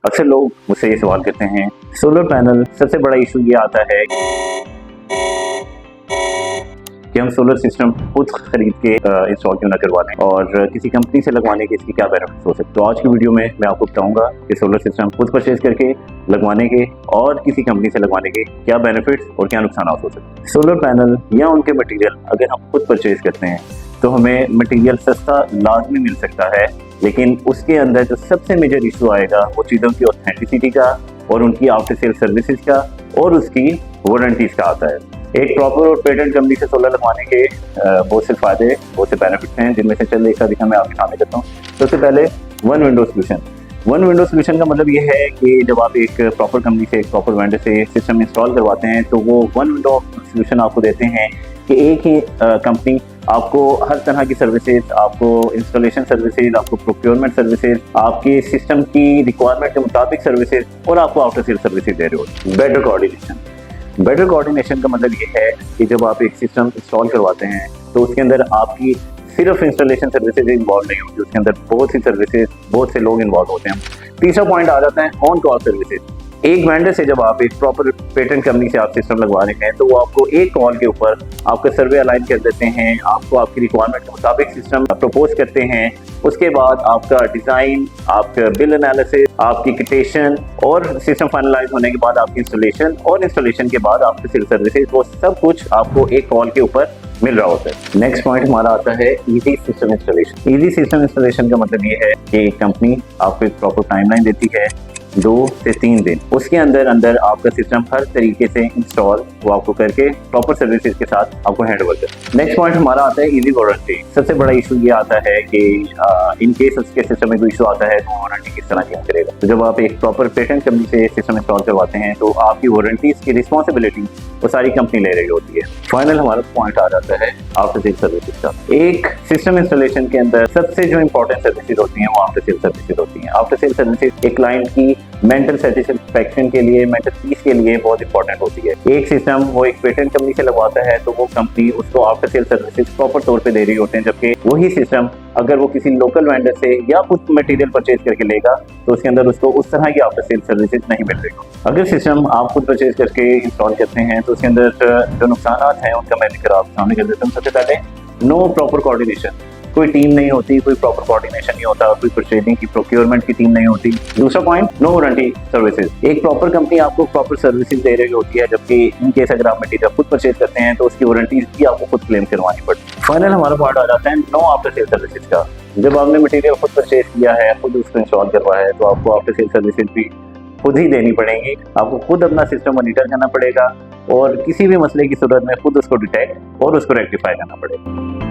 अक्सर लोग मुझसे ये सवाल करते हैं, सोलर पैनल सबसे बड़ा इशू ये आता है कि हम सोलर सिस्टम खुद खरीद के इंस्टॉल क्यों ना करवा लें और किसी कंपनी से लगवाने के इसके क्या बेनिफिट्स हो सकते हैं। तो आज की वीडियो में मैं आपको बताऊंगा कि सोलर सिस्टम खुद परचेज करके लगवाने के और किसी कंपनी से लगवाने के क्या बेनिफिट्स और क्या नुकसान हो सकते हैं। सोलर पैनल या उनके मटेरियल अगर हम खुद परचेज करते हैं तो हमें मटेरियल सस्ता लाजमी मिल सकता है, लेकिन उसके अंदर जो सबसे मेजर इशू आएगा वो चीज़ों की ऑथेंटिसिटी का और उनकी आफ्टर सेल सर्विसेज का और उसकी वारंटीज का आता है। एक प्रॉपर और पेटेंट कंपनी से सोलर लगवाने के बहुत से फायदे, बहुत से बेनिफिट्स हैं, जिनमें से चल एक दिखा मैं आपके सामने करता हूँ। सबसे पहले one window solution. One window solution का मतलब ये है कि जब आप एक प्रॉपर कंपनी से, एक प्रॉपर वेंडर से सिस्टम इंस्टॉल करवाते हैं तो वो वन विंडो सोल्यूशन आपको देते हैं कि एक ही कंपनी आपको हर तरह की सर्विसेज, आपको इंस्टॉलेशन सर्विसेज, आपको प्रोक्योरमेंट सर्विसेज, आपके सिस्टम की रिक्वायरमेंट के मुताबिक सर्विसेज और आपको आफ्टर सेल सर्विसेज दे रहे हो। Better coordination. बेटर कोऑर्डिनेशन का मतलब ये है कि जब आप एक सिस्टम इंस्टॉल करवाते हैं तो उसके अंदर आपकी सिर्फ इंस्टॉलेशन सर्विसेज इन्वॉल्व नहीं होती, उसके अंदर बहुत सी सर्विसेज, बहुत से लोग इन्वॉल्व होते हैं। तीसरा पॉइंट आ जाता है ऑन कॉल सर्विसेज। एक वेंडर से जब आप एक प्रॉपर पेटेंट कंपनी से आप सिस्टम लगवा रहे हैं तो वो आपको एक कॉल के ऊपर आपका सर्वे अलाइन कर देते हैं, आपको आपकी रिक्वायरमेंट के मुताबिक सिस्टम प्रपोज करते हैं। उसके बाद आपका डिज़ाइन, आपका बिल एनालिसिस, आपकी किटेशन और सिस्टम फाइनलाइज होने के बाद आपकी इंस्टॉलेशन और इंस्टॉलेशन के बाद आपकी सेल सर्विसेज, वो सब कुछ आपको एक कॉल के ऊपर मिल रहा होता है। नेक्स्ट पॉइंट हमारा आता है easy system installation. Easy system installation का मतलब ये है कि कंपनी आपको एक प्रॉपर टाइमलाइन देती है 2 से 3 दिन, उसके अंदर आपका सिस्टम हर तरीके से इंस्टॉल वो आपको करके प्रॉपर सर्विसेज के साथ आपको हैंड ओवर कर। नेक्स्ट पॉइंट हमारा आता है इजी वारंटी। सबसे बड़ा इशू ये आता है कि इन केस उसके सिस्टम में कोई इशू आता है तो वारंटी किस तरह क्लेम करेगा। तो जब आप एक प्रॉपर पेटेंट कंपनी से सिस्टम इंस्टॉल करवाते हैं तो आपकी वारंटीज की रिस्पॉन्सिबिलिटी वो सारी कंपनी ले रही होती है। फाइनल हमारा पॉइंट आ जाता है आफ्टर सेल सर्विसेज का। एक सिस्टम इंस्टॉलेशन के अंदर सबसे जो इंपॉर्टेंट सर्विसेज होती हैं वो आफ्टर सेल सर्विसेज होती हैं। आफ्टर सेल सर्विसेज एक क्लाइंट की मेंटल सेटिस्फेक्शन के लिए, मेंटल पीस के लिए बहुत इंपॉर्टेंट होती है। एक सिस्टम वो एक पेटेंट कंपनी से लगवाता है तो वो कंपनी उसको आफ्टर सेल सर्विसेज प्रॉपर तौर पे दे रही होते हैं, जबकि वही सिस्टम अगर वो किसी लोकल वेंडर से या कुछ मटेरियल परचेज करके लेगा तो उसके अंदर उसको उस तरह की आफ्टर सेल सर्विसेज नहीं मिल रही। अगर सिस्टम आप खुद परचेज करके इंस्टॉल करते हैं तो उसके अंदर जो नुकसान हैं उनका मैं लेकर आप सामने कर देता हूँ। सबसे पहले नो प्रॉपर कोऑर्डिनेशन। कोई टीम नहीं होती, कोई प्रॉपर कोऑर्डिनेशन नहीं होता, कोई परचेजिंग की, प्रोक्योरमेंट की टीम नहीं होती। दूसरा पॉइंट नो वारंटी सर्विसेज। एक प्रॉपर कंपनी आपको प्रॉपर सर्विसेज दे रही होती है, जबकि इन केस अगर आप मटेरियल खुद परचेज करते हैं तो उसकी वारंटी भी आपको खुद क्लेम करवानी पड़ती है। फाइनल हमारा पार्ट आ जाता है नो आफ्टर सेल सर्विसेज का। जब आपने मटेरियल खुद परचेज किया है, खुद उसको इंस्टॉल करवाया है तो आपको आफ्टर सेल सर्विसेज भी खुद ही देनी पड़ेंगी। आपको खुद अपना सिस्टम मॉनिटर करना पड़ेगा और किसी भी मसले की सूरत में खुद उसको डिटेक्ट और उसको रेक्टिफाई करना पड़ेगा।